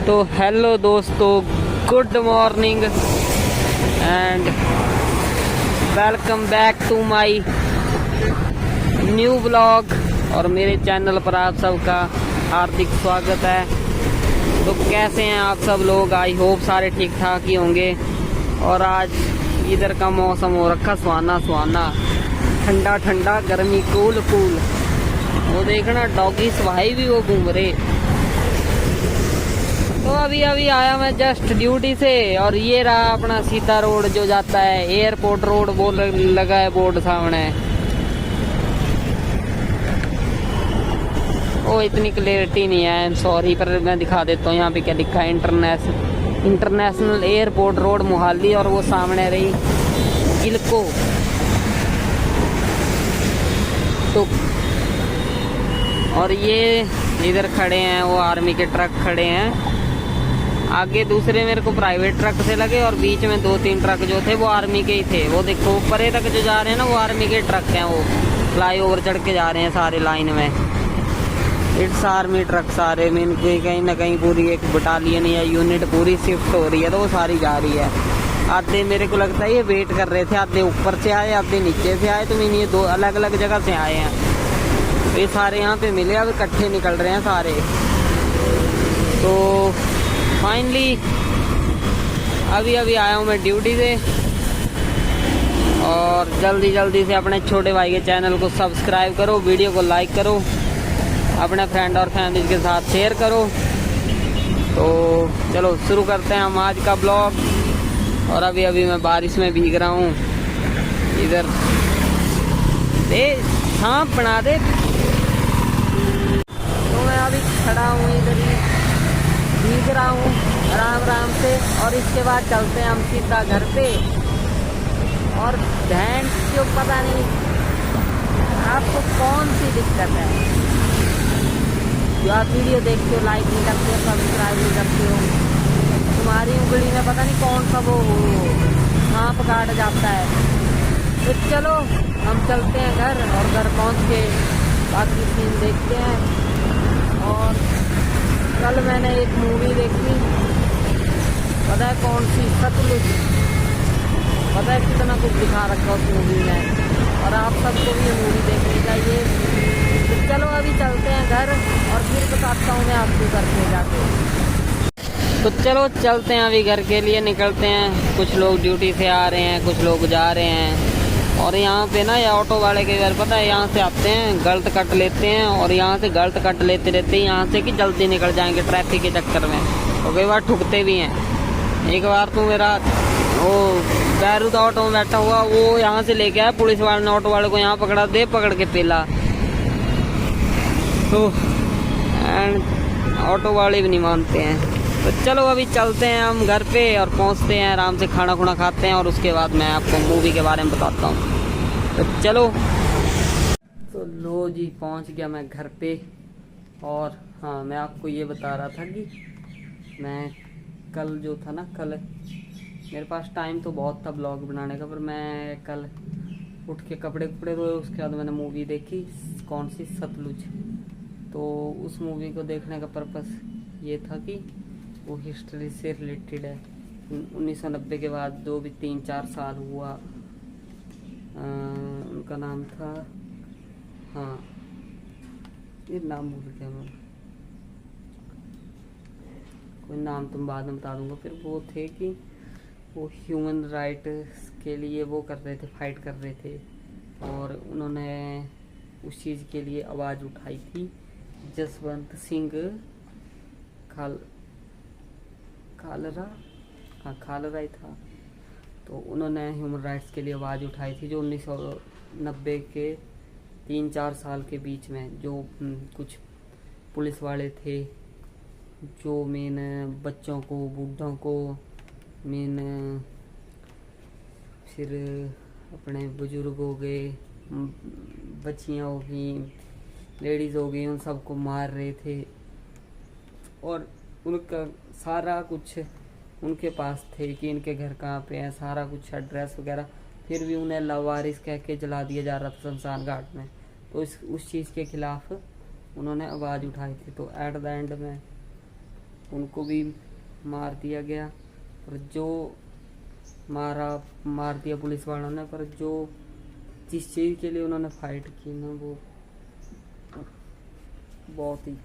तो हेलो दोस्तों, good morning and welcome back to my new blog. और मेरे चैनल पर आप सबका हार्दिक स्वागत है। तो कैसे हैं आप सब लोग? आई होप सारे ठीक ठाक ही होंगे। और आज इधर का मौसम हो रखा सुहाना सुहाना, ठंडा ठंडा, गर्मी कूल कूल। वो देखना डॉगी भाई भी वो घूम रहे। तो अभी आया मैं जस्ट ड्यूटी से, और ये रहा अपना सीधा रोड जो जाता है एयरपोर्ट रोड, वो लगा है बोर्ड सामने। ओ इतनी क्लियरिटी नहीं है, आई एम सॉरी, पर मैं दिखा देता हूँ यहाँ पे क्या लिखा है। इंटरनेशनल एयरपोर्ट रोड मोहाली, और वो सामने रही गिलको। तो और ये इधर खड़े हैं वो आर्मी के ट्रक खड़े हैं। आगे दूसरे मेरे को प्राइवेट ट्रक से लगे, और बीच में 2-3 ट्रक जो थे वो आर्मी के ही थे। वो देखो ऊपर तक जो जा रहे हैं ना, वो आर्मी के ट्रक हैं। वो फ्लाईओवर चढ़ के जा रहे हैं सारे लाइन में। इट्स आर्मी ट्रक सारे में, कहीं ना कहीं पूरी एक बटालियन या यूनिट पूरी शिफ्ट हो रही है, तो वो सारी जा रही है। आधे मेरे को लगता है ये वेट कर रहे थे, आधे ऊपर से आए, आधे नीचे से आए। तो ये 2 अलग अलग जगह से आए हैं। ये सारे यहाँ पे मिले, अब इकट्ठे निकल रहे हैं सारे। तो फाइनली अभी आया हूँ मैं ड्यूटी से। और जल्दी से अपने छोटे भाई के चैनल को सब्सक्राइब करो, वीडियो को लाइक करो, अपने फ्रेंड और फैमिली के साथ शेयर करो। तो चलो शुरू करते हैं हम आज का ब्लॉग। और अभी मैं बारिश में भीग रहा हूँ। इधर दे सांप बना दे। तो मैं अभी खड़ा हूँ इधर ही, भीग रहा हूँ आराम से। और इसके बाद चलते हैं हम सीधा घर पे। और बहन क्यों पता नहीं आपको कौन सी दिक्कत है जो आप वीडियो देखते हो, लाइक नहीं करते हो, सब्सक्राइब नहीं करते हो। तुम्हारी उंगली में पता नहीं कौन सा वो सांप काट जाता है। तो चलो हम चलते हैं घर, और घर पहुँच के बाकी सीन देखते हैं। और कल मैंने एक मूवी देखी, पता है कौन सी? सतलुज। पता है कितना कुछ दिखा रखा उस मूवी में, और आप सबको भी ये मूवी देखनी चाहिए। तो चलो अभी चलते हैं घर, और फिर बताता हूँ मैं आपको घर पे जाके। तो चलो चलते हैं, अभी घर के लिए निकलते हैं। कुछ लोग ड्यूटी से आ रहे हैं, कुछ लोग जा रहे हैं। और यहाँ पे ना ये ऑटो वाले के घर, पता है, यहाँ से आते हैं गलत कट लेते हैं, और यहाँ से गलत कट लेते रहते हैं यहाँ से कि जल्दी निकल जाएंगे ट्रैफिक के चक्कर में। और कई बार ठुकते भी हैं। एक बार तो मेरा वो बैरूद ऑटो में बैठा हुआ, वो यहाँ से लेके आया, पुलिस वाले ने ऑटो वाले को यहाँ पकड़ा, दे पकड़ के पेला। तो एंड ऑटो वाले भी नहीं मानते हैं। तो चलो अभी चलते हैं हम घर पे, और पहुंचते हैं आराम से, खाना खुना खाते हैं, और उसके बाद मैं आपको मूवी के बारे में बताता हूँ। तो चलो। तो लो जी, पहुंच गया मैं घर पे। और हाँ, मैं आपको ये बता रहा था कि मैं कल जो था ना, कल मेरे पास टाइम तो बहुत था ब्लॉग बनाने का, पर मैं कल उठ के कपड़े धोए, उसके बाद मैंने मूवी देखी। कौन सी? सतलुज। तो उस मूवी को देखने का पर्पस ये था कि वो हिस्ट्री से रिलेटेड है। 1990 के बाद जो भी 3-4 साल हुआ, उनका नाम था, हाँ ये नाम भूल गया मैं, कोई नाम तुम बाद में बता दूंगा। फिर वो थे कि वो ह्यूमन राइट्स के लिए वो कर रहे थे, फाइट कर रहे थे, और उन्होंने उस चीज़ के लिए आवाज़ उठाई थी। जसवंत सिंह खालरा ही था। तो उन्होंने ह्यूमन राइट्स के लिए आवाज़ उठाई थी, जो 1990 के 3-4 साल के बीच में जो कुछ पुलिस वाले थे, जो मेन बच्चों को, बूढ़ों को, मेन फिर अपने बुजुर्ग हो गए, बच्चियाँ हो गई, लेडीज़ हो गई, उन सबको मार रहे थे। और उनका सारा कुछ उनके पास थे कि इनके घर कहाँ पे है, सारा कुछ एड्रेस वगैरह। फिर भी उन्हें लावारिस कह के जला दिया जा रहा था शमशान घाट में। तो उस चीज़ के खिलाफ उन्होंने आवाज़ उठाई थी। तो एट द एंड में उनको भी मार दिया गया। और जो मार दिया पुलिस वालों ने, पर जो जिस चीज़ के लिए उन्होंने फाइट की ना, वो बहुत थी।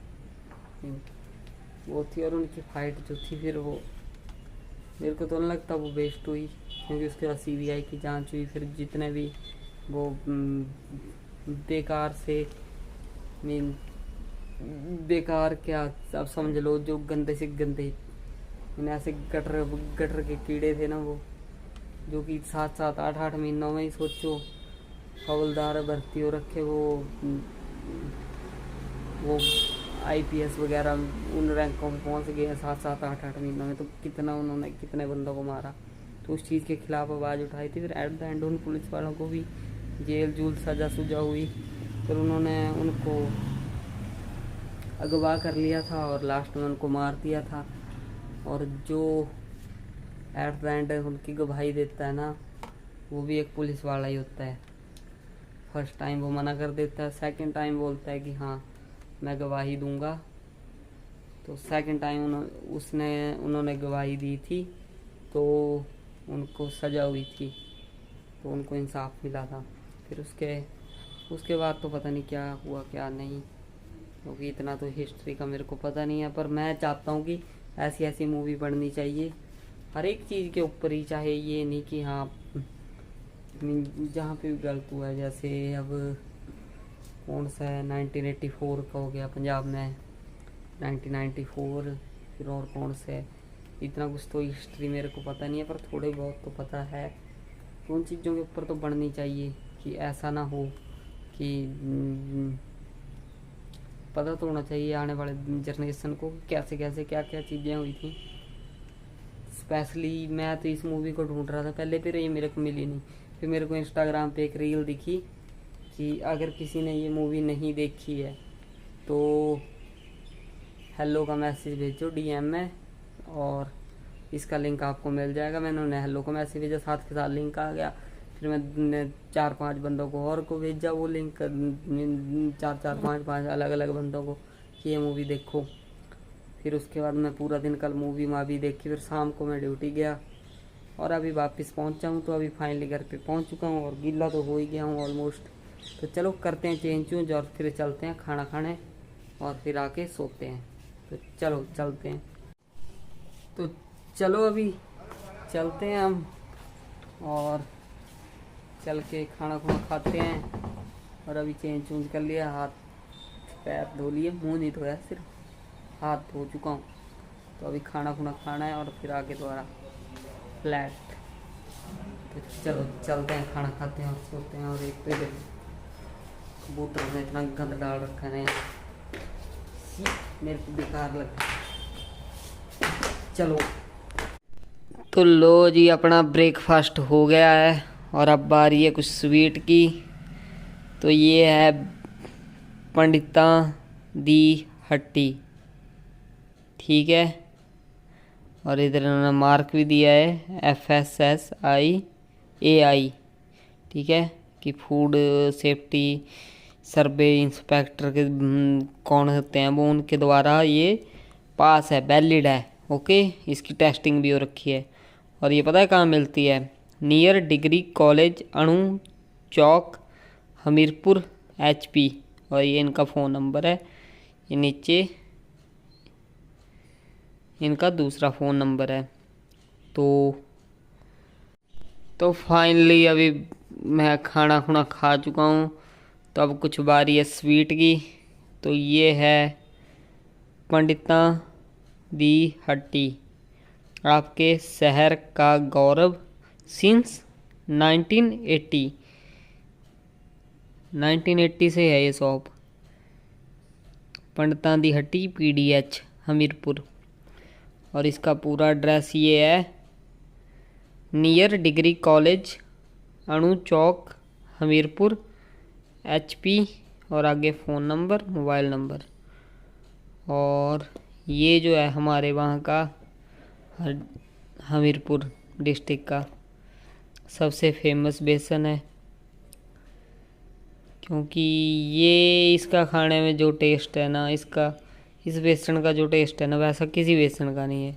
और उनकी फाइट जो थी, फिर वो मेरे को तो नहीं लगता वो वेस्ट हुई, क्योंकि उसके बाद CBI की जांच हुई। फिर जितने भी वो बेकार से मीन बेकार क्या, अब समझ लो, जो गंदे से गंदे ऐसे गटर के कीड़े थे ना, वो जो कि 7-7 8-8 महीनों में ही सोचो हवलदार भर्ती हो रखे, वो IPS वगैरह उन रैंकों में पहुंच गए हैं 7-7 8-8 महीनों में। तो कितना उन्होंने कितने बंदों को मारा, तो उस चीज़ के खिलाफ आवाज़ उठाई थी। फिर एट द एंड उन पुलिस वालों को भी जेल जूल सजा सुजा हुई। फिर उन्होंने उनको अगवा कर लिया था और लास्ट में उनको मार दिया था। और जो एट द एंड उनकी गवाही देता है ना, वो भी एक पुलिस वाला ही होता है। फर्स्ट टाइम वो मना कर देता है, सेकंड टाइम बोलता है कि हाँ मैं गवाही दूंगा। तो सेकंड टाइम उन्होंने गवाही दी थी, तो उनको सज़ा हुई थी, तो उनको इंसाफ मिला था। फिर उसके बाद तो पता नहीं क्या हुआ क्या नहीं, क्योंकि इतना तो हिस्ट्री का मेरे को पता नहीं है। पर मैं चाहता हूँ कि ऐसी ऐसी मूवी बननी चाहिए हर एक चीज़ के ऊपर ही, चाहे ये नहीं कि हाँ जहाँ पे भी गलत हुआ है। जैसे अब कौन सा है 1984 का हो गया पंजाब में, 1994। फिर और कौन से है, इतना कुछ तो हिस्ट्री मेरे को पता नहीं है, पर थोड़े बहुत तो पता है। तो उन चीज़ों के ऊपर तो बननी चाहिए कि ऐसा ना हो कि पता तो होना चाहिए आने वाले जनरेशन को कैसे कैसे क्या क्या चीज़ें हुई थी। स्पेशली मैं तो इस मूवी को ढूंढ रहा था पहले, फिर ये मेरे को मिली नहीं। फिर मेरे को इंस्टाग्राम पे एक रील दिखी कि अगर किसी ने ये मूवी नहीं देखी है तो हेलो का मैसेज भेजो DM में, और इसका लिंक आपको मिल जाएगा। मैंने उन्हें हेलो का मैसेज भेजा, साथ के साथ लिंक आ गया। फिर मैंने 4-5 बंदों को और को भेजा वो लिंक, 4-4 5-5 अलग अलग बंदों को कि ये मूवी देखो। फिर उसके बाद मैं पूरा दिन कल मूवी भी देखी। फिर शाम को मैं ड्यूटी गया और अभी वापस पहुंचा हूँ। तो अभी फाइनली घर पे पहुंच चुका हूँ और गीला तो हो ही गया हूँ ऑलमोस्ट। तो चलो करते हैं चेंज चूंज और फिर चलते हैं खाना खाने और फिर आके सोते हैं। तो चलो चलते हैं। तो चलो अभी चलते हैं हम और चल के खाना खुना खाते हैं। और अभी चेंज चूंज कर लिया, हाथ पैर धो लिए, मुँह नहीं धोया, सिर्फ हाथ धो चुका हूँ। तो अभी खाना खुना खाना है और फिर आगे दोबारा फ्लैट। तो चलो चलते हैं, खाना खाते हैं और सोते हैं। और एक पे कबूतर ने इतना गंद डाल रखा है, मेरे को बेकार लगता है। चलो तो लो जी, अपना ब्रेकफास्ट हो गया है और अब बारी है कुछ स्वीट की। तो ये है पंडिता दी हट्टी, ठीक है। और इधर इन्होंने मार्क भी दिया है FSSAI, ठीक है, कि फूड सेफ्टी सर्वे इंस्पेक्टर के कौन होते हैं वो, उनके द्वारा ये पास है, वैलिड है, ओके। इसकी टेस्टिंग भी हो रखी है। और ये पता है कहाँ मिलती है? नियर डिग्री कॉलेज, अणु चौक, हमीरपुर HP। और ये इनका फ़ोन नंबर है, ये नीचे इनका दूसरा फ़ोन नंबर है। तो फाइनली अभी मैं खाना खुना खा चुका हूँ। तो अब कुछ बारी है स्वीट की। तो ये है पंडिता दी हट्टी, आपके शहर का गौरव सिंस 1980 से है ये शॉप। पंडिता दी हट्टी PDH हमीरपुर। और इसका पूरा एड्रेस ये है, नियर डिग्री कॉलेज, अणु चौक, हमीरपुर HP। और आगे फ़ोन नंबर, मोबाइल नंबर। और ये जो है हमारे वहाँ का हमीरपुर डिस्ट्रिक्ट का सबसे फेमस बेसन है, क्योंकि ये इसका खाने में जो टेस्ट है ना, इस बेसन का जो टेस्ट है ना वैसा किसी बेसन का नहीं है,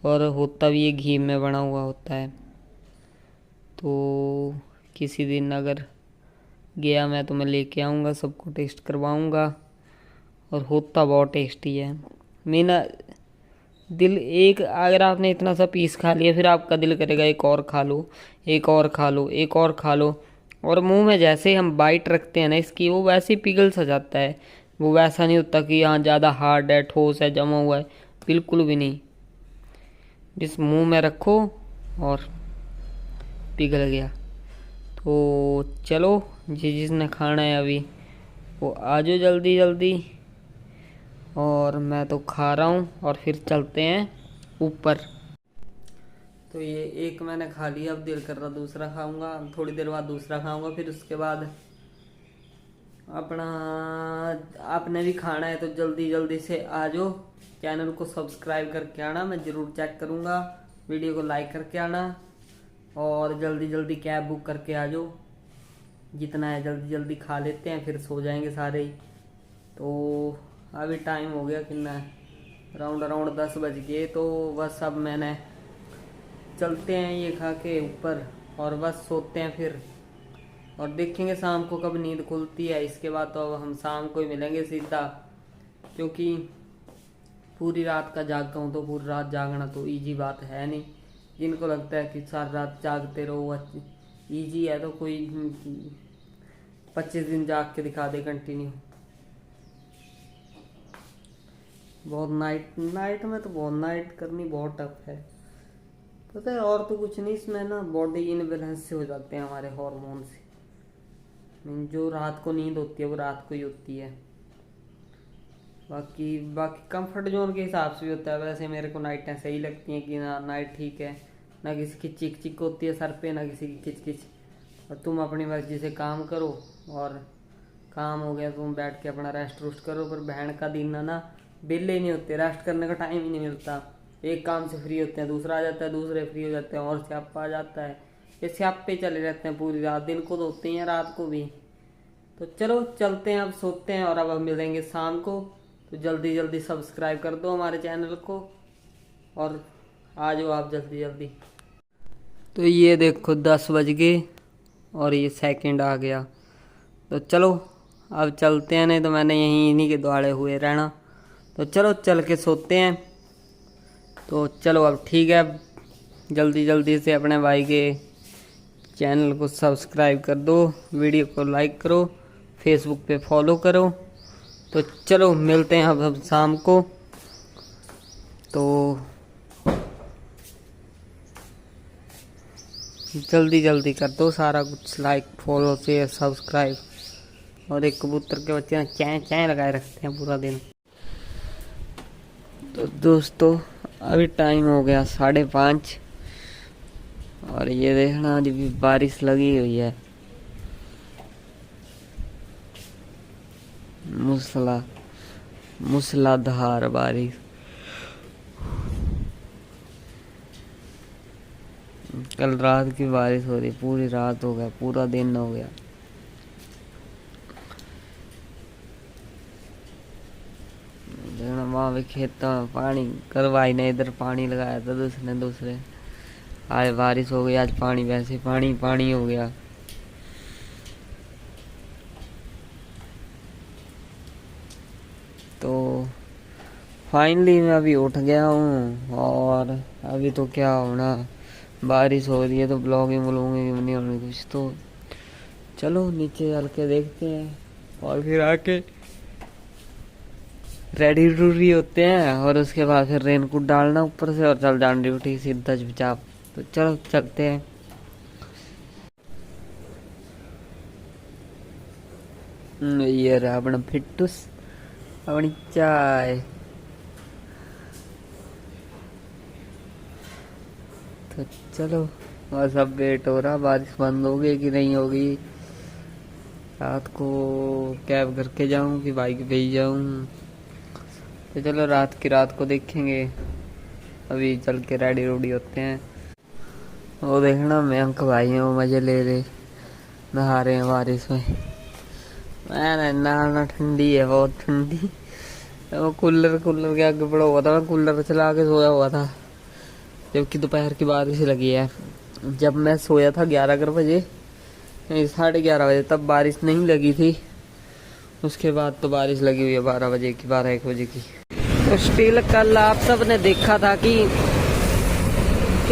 और होता भी ये घी में बना हुआ होता है। तो किसी दिन अगर गया मैं तो मैं लेके आऊँगा, सबको टेस्ट करवाऊँगा, और होता बहुत टेस्टी है। मेरा दिल एक, अगर आपने इतना सा पीस खा लिया फिर आपका दिल करेगा एक और खा लो, एक और खा लो, एक और खा लो। और मुंह में जैसे ही हम बाइट रखते हैं ना इसकी, वो वैसे ही पिघल सा जाता है। वो वैसा नहीं होता कि हाँ ज़्यादा हार्ड है, ठोस है, जमा हुआ है, बिल्कुल भी नहीं। जिस मुंह में रखो और पिघल गया। तो चलो जिसने खाना है अभी वो आ जाओ जल्दी जल्दी, और मैं तो खा रहा हूँ, और फिर चलते हैं ऊपर। तो ये एक मैंने खा लिया, अब दिल कर रहा दूसरा खाऊंगा, थोड़ी देर बाद दूसरा खाऊंगा, फिर उसके बाद अपना, आपने भी खाना है तो जल्दी जल्दी से आ जाओ। चैनल को सब्सक्राइब करके आना, मैं ज़रूर चेक करूँगा। वीडियो को लाइक करके आना, और जल्दी जल्दी कैब बुक करके आ जाओ। जितना है जल्दी जल्दी खा लेते हैं, फिर सो जाएंगे सारे ही। तो अभी टाइम हो गया कितना है, अराउंड 10 बज गए। तो बस अब मैंने चलते हैं ये खा के ऊपर, और बस सोते हैं फिर, और देखेंगे शाम को कब नींद खुलती है। इसके बाद तो अब हम शाम को ही मिलेंगे सीधा, क्योंकि पूरी रात का जागा हूँ, तो पूरी रात जागना तो इजी बात है नहीं। जिनको लगता है कि सारी रात जागते रहो इजी है, तो कोई 25 दिन जाग के दिखा दे कंटिन्यू। बहुत नाइट में तो बहुत नाइट करनी बहुत टफ है, पता है। और तो कुछ नहीं, इसमें ना बॉडी इनबैलेंस से हो जाते हैं हमारे हार्मोन से। जो रात को नींद होती है वो रात को ही होती है। बाकी कंफर्ट जोन के हिसाब से भी होता है। वैसे मेरे को नाइटें सही लगती हैं कि ना, नाइट ठीक है, ना किसी की चिक चिक होती है सर पे, ना किसी की किच किच। और तुम अपनी मर्जी से काम करो, और काम हो गया तुम बैठ के अपना रेस्ट रूस्ट करो। पर बहन का दिन ना बिल्ले नहीं होते, रेस्ट करने का टाइम ही नहीं मिलता। एक काम से फ्री होते हैं, दूसरा आ जाता है, दूसरे फ्री हो जाते हैं, और स्यापा आ जाता है। ये स्यापे चले रहते हैं पूरी रात, दिन को तो होते हैं रात को भी। तो चलो चलते हैं, अब सोते हैं, और अब मिलेंगे शाम को। तो जल्दी जल्दी सब्सक्राइब कर दो हमारे चैनल को, और आ जाओ आप जल्दी जल्दी। तो ये देखो 10 बज गए, और ये सेकंड आ गया। तो चलो अब चलते हैं, नहीं तो मैंने यहीं इन्हीं के द्वारे हुए रहना। तो चलो चल के सोते हैं। तो चलो अब ठीक है, जल्दी जल्दी से अपने भाई के चैनल को सब्सक्राइब कर दो, वीडियो को लाइक करो, फेसबुक पे फॉलो करो। तो चलो मिलते हैं अब शाम को। तो जल्दी जल्दी कर दो सारा कुछ, लाइक फॉलो शेयर सब्सक्राइब। और एक कबूतर के बच्चे ना चैं चैं लगाए रखते हैं पूरा दिन। तो दोस्तों अभी टाइम हो गया 5:30, और ये देखना आज भी बारिश लगी हुई है, मूसलाधार बारिश। कल रात की बारिश हो रही, पूरी रात हो गया, पूरा दिन हो गया। देखना वहाँ भी खेतों में पानी, कल भाई ने इधर पानी लगाया था दूसरे। आज बारिश हो गई, आज पानी वैसे पानी पानी हो गया। तो फाइनली मैं अभी उठ गया हूँ, और अभी तो क्या होना, बारिश हो रही है तो ब्लॉगिंग नहीं होनी कुछ। तो चलो नीचे चल के देखते हैं, और फिर आके रेडी रूडी होते हैं, और उसके बाद फिर रेनकोट डालना ऊपर से, और चल जाना ड्यूटी सीधा चुपचाप। तो चलो चलते हैं। ये रहा अपना फिट्टूस, अपनी चाय। तो चलो बस अब वेट हो रहा, बारिश बंद हो गई कि नहीं होगी। रात को कैब करके जाऊं कि बाइक पे ही जाऊं। तो चलो रात को देखेंगे। अभी चल के रेडी रोडी होते हैं। वो देखना मयंक भाई हैं, वो मजे ले रहे, नहा रहे हैं बारिश में। मैं नहाना, ठंडी है बहुत ठंडी, वो कूलर के आगे पड़ा हुआ था, मैं कूलर चला के सोया हुआ था, जबकि दोपहर की बारिश लगी है। जब मैं सोया था 11 बजे, 11:30 बजे, तब बारिश नहीं लगी थी। उसके बाद तो बारिश लगी हुई है 12 बजे की, 12-1 बजे की। तो स्टिल कल आप सब ने देखा था कि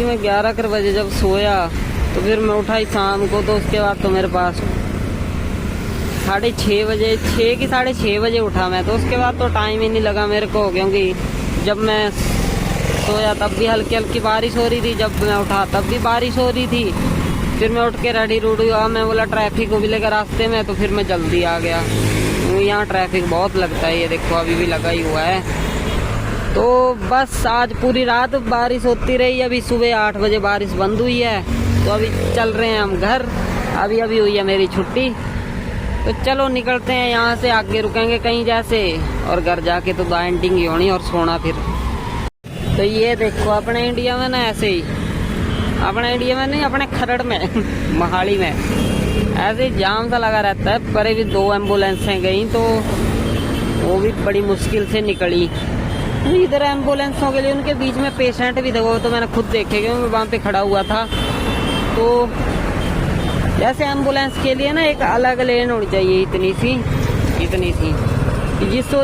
मैं 11 बजे जब सोया तो फिर मैं उठा ही शाम को, तो उसके बाद तो मेरे पास 6:30 बजे, 6 की 6:30 बजे उठा मैं। तो उसके बाद तो टाइम ही नहीं लगा मेरे को, क्योंकि जब मैं सोया तब भी हल्की हल्की बारिश हो रही थी, जब मैं उठा तब भी बारिश हो रही थी। फिर मैं उठ के रेडी रूडी हुआ, मैं बोला ट्रैफिक को भी लेकर रास्ते में, तो फिर मैं जल्दी आ गया। यहाँ ट्रैफिक बहुत लगता है, ये देखो अभी भी लगा ही हुआ है। तो बस आज पूरी रात बारिश होती रही, अभी सुबह 8 बजे बारिश बंद हुई है। तो अभी चल रहे हैं हम घर, अभी हुई है मेरी छुट्टी। तो चलो निकलते हैं यहाँ से, आगे रुकेंगे कहीं जैसे, और घर जाके तो एंडिंग ही होनी और सोना फिर। तो ये देखो अपने इंडिया में ना ऐसे ही, अपने इंडिया में नहीं, अपने खरड़ में मोहाली में ऐसे ही जाम सा लगा रहता है। पर भी 2 एम्बुलेंसें गई, तो वो भी बड़ी मुश्किल से निकली। तो इधर एम्बुलेंसों के लिए उनके बीच में पेशेंट भी थे, वो तो मैंने खुद देखे, क्योंकि मैं वहाँ पे खड़ा हुआ था। तो जैसे एम्बुलेंस के लिए ना एक अलग लेन होनी चाहिए, इतनी सी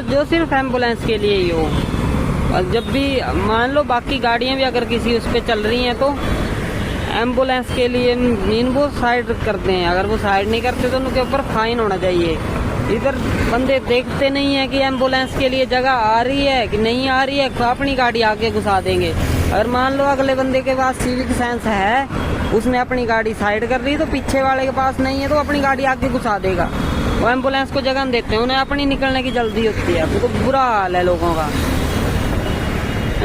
जो सिर्फ एम्बुलेंस के लिए ही हो। और जब भी मान लो बाकी गाड़ियां भी अगर किसी उस पर चल रही हैं, तो एम्बुलेंस के लिए वो साइड करते हैं। अगर वो साइड नहीं करते तो उनके ऊपर फाइन होना चाहिए। इधर बंदे देखते नहीं है कि एम्बुलेंस के लिए जगह आ रही है कि नहीं आ रही है, अपनी गाड़ी आगे घुसा देंगे। अगर मान लो अगले बंदे के पास सिविक सेंस है, उसने अपनी गाड़ी साइड कर ली, तो पीछे वाले के पास नहीं है तो अपनी गाड़ी आगे घुसा देगा। वो एम्बुलेंस को जगह देते हैं, उन्हें अपनी निकलने की जल्दी होती है। तो बुरा हाल है लोगों का।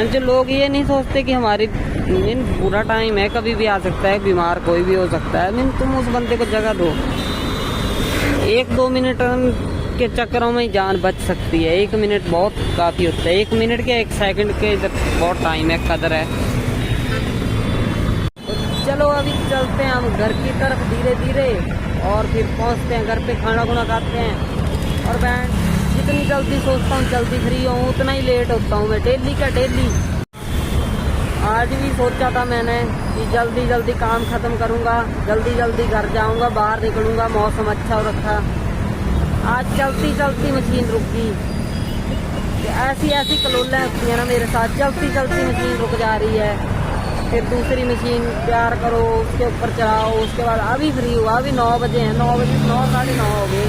जो लोग ये नहीं सोचते कि हमारी पूरा टाइम है, कभी भी आ सकता है, बीमार कोई भी हो सकता है। तुम उस बंदे को जगह दो। 1-2 मिनट के चक्करों में जान बच सकती है। 1 मिनट बहुत काफी होता है। 1 मिनट के 1 सेकंड के इधर बहुत टाइम है, कदर है। तो चलो अभी चलते हैं हम घर की तरफ धीरे धीरे, और फिर पहुंचते हैं घर पे, खाना खुना खाते हैं। और मैं जितनी जल्दी सोचता हूँ जल्दी फ्री हूँ, उतना ही लेट होता हूँ मैं, डेली का डेली। आज भी सोचा था मैंने कि जल्दी जल्दी काम खत्म करूँगा, जल्दी जल्दी घर जाऊँगा, बाहर निकलूँगा, मौसम अच्छा हो रखा। आज चलती चलती मशीन रुक गई। ऐसी कलोलें होती है ना मेरे साथ, चलती मशीन रुक जा रही है, फिर दूसरी मशीन तैयार करो, उसके ऊपर चढ़ाओ। उसके बाद अभी फ्री हुआ, अभी 9 बजे हैं, 9 बजे 9 साढ़े 9 हो गए।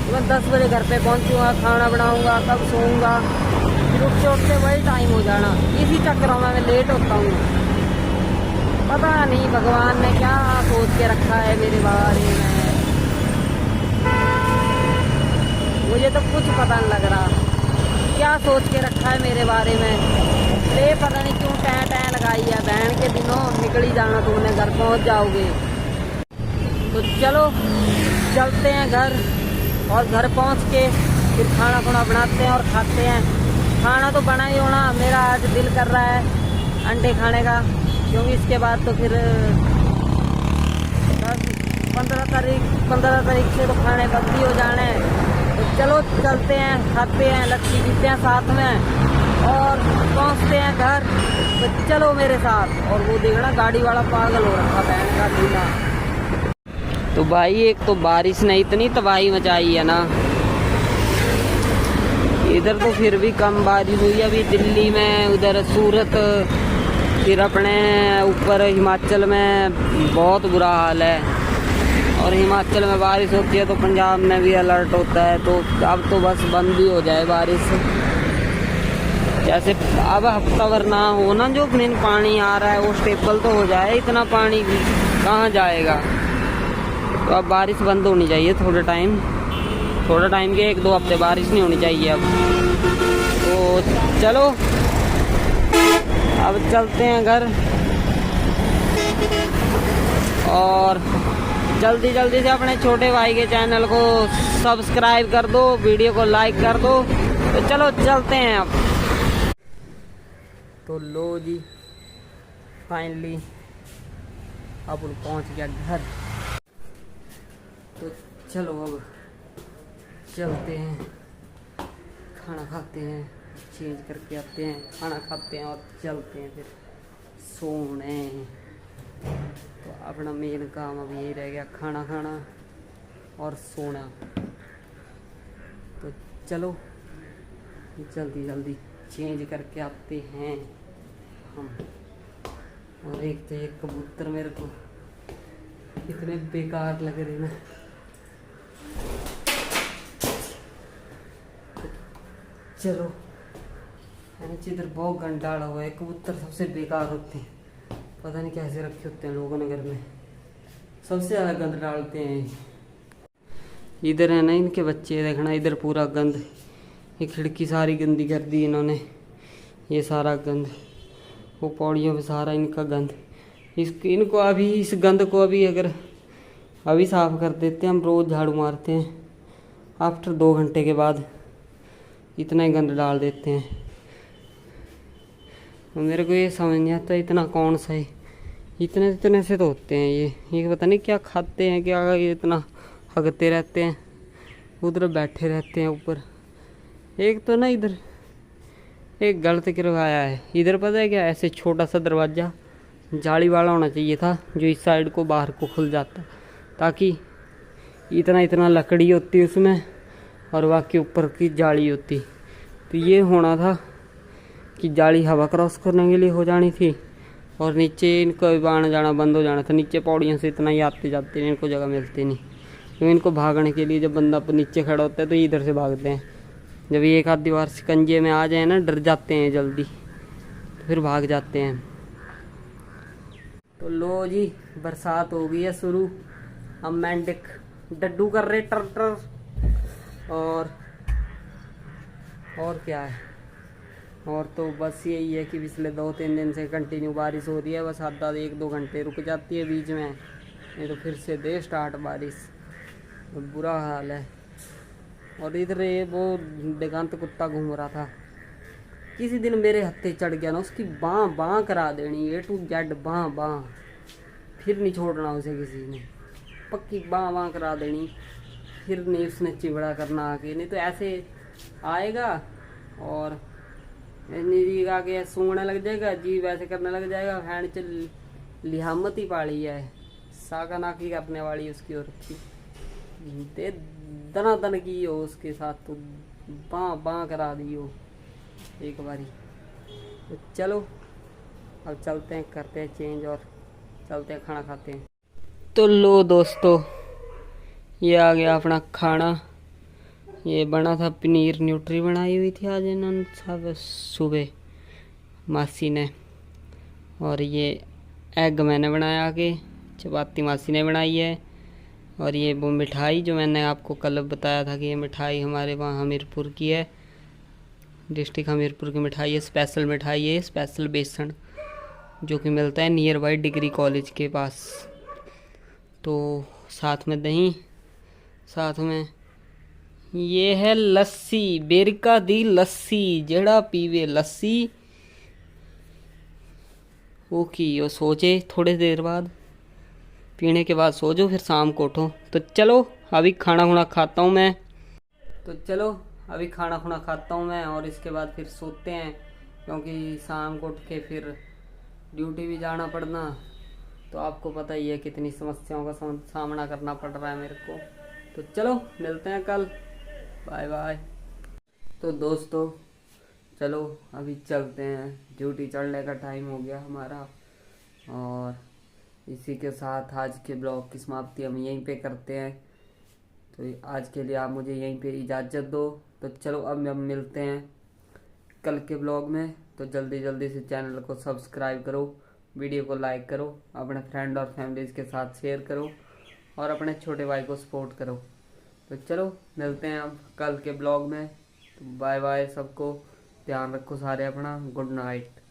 मैं 10 बजे घर पे पहुँचूँगा, खाना बनाऊँगा, तब सोऊंगा, फिर उठते वही टाइम हो जाना। इसी चक्करों में मैं लेट होता हूँ। पता नहीं भगवान ने क्या सोच के रखा है मेरे बारे में, मुझे तो कुछ पता नहीं लग रहा क्या सोच के रखा है मेरे बारे में। ले पता नहीं क्यों टैं लगाई है, बहन के दिनों निकल ही जाना, तुमने घर पहुंच जाओगे। तो चलो चलते हैं घर, और घर पहुंच के फिर खाना खुना बनाते हैं और खाते हैं। खाना तो बना ही होना, मेरा आज दिल कर रहा है अंडे खाने का, क्योंकि इसके बाद तो फिर 15 तारीख से तो खाने बंद ही हो जाने। तो चलो चलते हैं, खाते हैं, लस्सी पीते हैं साथ में, और पहुंचते हैं घर। तो चलो मेरे साथ। और वो देखना गाड़ी वाला पागल हो रखा, बहन का दूल्हा। तो भाई एक तो बारिश ने इतनी तबाही मचाई है ना, इधर तो फिर भी कम बारिश हुई। अभी दिल्ली में, उधर सूरत, फिर अपने ऊपर हिमाचल में बहुत बुरा हाल है। और हिमाचल में बारिश होती है तो पंजाब में भी अलर्ट होता है। तो अब तो बस बंद ही हो जाए बारिश, जैसे अब हफ्ता भर ना हो ना, जो मेन पानी आ रहा है वो स्टेबल तो हो जाए। इतना पानी कहाँ जाएगा। तो अब बारिश बंद होनी चाहिए थोड़े टाइम के, 1-2 हफ्ते बारिश नहीं होनी चाहिए अब। तो चलो अब चलते हैं घर, और जल्दी से अपने छोटे भाई के चैनल को सब्सक्राइब कर दो, वीडियो को लाइक कर दो। तो चलो चलते हैं अब। तो लो जी, फाइनली अब पहुंच गया घर। तो चलो अब चलते हैं, खाना खाते हैं। चेंज करके आते हैं, खाना खाते हैं और चलते हैं फिर सोने। तो अपना मेन काम अभी यही रह गया, खाना खाना और सोना। तो चलो जल्दी जल्दी चेंज करके आते हैं हम। और एक तो ये कबूतर मेरे को इतने बेकार लग रहे ना। तो चलो इधर बहुत गंद डाला हुआ है। कबूतर सबसे बेकार होते हैं, पता नहीं कैसे रखे होते हैं लोगों ने घर में, सबसे ज़्यादा गंद डालते हैं। इधर है ना इनके बच्चे, देखना इधर पूरा गंद, ये खिड़की सारी गंदी कर दी इन्होंने, ये सारा गंद, वो पौड़ियों पे सारा इनका गंद। इनको अभी इस गंद को अगर अभी साफ़ कर देते हैं, हम रोज़ झाड़ू मारते हैं, आफ्टर 2 घंटे के बाद इतना ही गंद डाल देते हैं। मेरे को ये समझ नहीं आता इतना कौन सा है, इतने से तो होते हैं ये पता नहीं क्या खाते हैं, क्या ये इतना हगते रहते हैं, उधर बैठे रहते हैं ऊपर। एक तो ना इधर एक गलत करवाया है, इधर पता है क्या, ऐसे छोटा सा दरवाज़ा जाली वाला होना चाहिए था जो इस साइड को बाहर को खुल जाता, ताकि इतना लकड़ी होती उसमें और बाकी ऊपर की जाली होती। तो ये होना था कि जाली हवा क्रॉस करने के लिए हो जानी थी और नीचे इनको आना जाना बंद हो जाना था। नीचे पौड़ियों से इतना ही आते जाते हैं, इनको जगह मिलती नहीं, क्योंकि इनको भागने के लिए जब बंदा नीचे खड़ा होता है तो इधर से भागते हैं। जब ये एक आध दीवार शिकंजे में आ जाए ना, डर जाते हैं जल्दी, तो फिर भाग जाते हैं। तो लो जी, बरसात हो गई है शुरू। हम मेंढक डड्डू कर रहे टर और क्या है, और तो बस यही है कि पिछले 2-3 दिन से कंटिन्यू बारिश हो रही है। बस आधा 1-2 घंटे रुक जाती है बीच में, नहीं तो फिर से दे स्टार्ट बारिश, तो बुरा हाल है। और इधर ये वो दिगंत कुत्ता घूम रहा था, किसी दिन मेरे हत्थे चढ़ गया ना, उसकी बाँ करा देनी, A to Z बाँ, फिर नहीं छोड़ना उसे किसी ने, पक्की बाँ करा देनी, फिर नहीं उसने चिवड़ा करना आके। नहीं तो ऐसे आएगा और नीरी आके सूंघने लग जाएगा, जी वैसे करने लग जाएगा। भैन चल लिहामत ही पाली है, साका नाकी करने वाली उसकी और दे दना की हो उसके साथ, तो बाँ करा दी हो एक बारी। तो चलो अब चलते हैं, करते हैं चेंज और चलते हैं खाना खाते हैं। तो लो दोस्तों, ये आ गया अपना खाना। ये बना था पनीर न्यूट्री बनाई हुई थी आज इन्होंने सब सुबह मासी ने, और ये एग मैंने बनाया आके, चपाती मासी ने बनाई है, और ये वो मिठाई जो मैंने आपको कल बताया था कि ये मिठाई हमारे वहाँ हमीरपुर की है, डिस्ट्रिक्ट हमीरपुर की मिठाई है, स्पेशल मिठाई है, स्पेशल बेसन जो कि मिलता है नियर बाई डिग्री कॉलेज के पास। तो साथ में दही, साथ में ये है लस्सी, बेरिका दी लस्सी, जेड़ा पीवे लस्सी वो की वो सोचे थोड़ी देर बाद, पीने के बाद सो जाओ, फिर शाम को उठो। तो चलो अभी खाना खुना खाता हूँ मैं, और इसके बाद फिर सोते हैं, क्योंकि शाम को उठ के फिर ड्यूटी भी जाना पड़ना। तो आपको पता ही है कितनी समस्याओं का सामना करना पड़ रहा है मेरे को। तो चलो मिलते हैं कल, बाय बाय। तो दोस्तों चलो अभी चलते हैं, ड्यूटी चढ़ने का टाइम हो गया हमारा, और इसी के साथ आज के ब्लॉग की समाप्ति हम यहीं पे करते हैं। तो आज के लिए आप मुझे यहीं पे इजाज़त दो। तो चलो अब हम मिलते हैं कल के ब्लॉग में। तो जल्दी से चैनल को सब्सक्राइब करो, वीडियो को लाइक करो, अपने फ्रेंड और फैमिलीज़ के साथ शेयर करो, और अपने छोटे भाई को सपोर्ट करो। तो चलो मिलते हैं अब कल के ब्लॉग में। तो बाय बाय सबको, ध्यान रखो सारे अपना, गुड नाइट।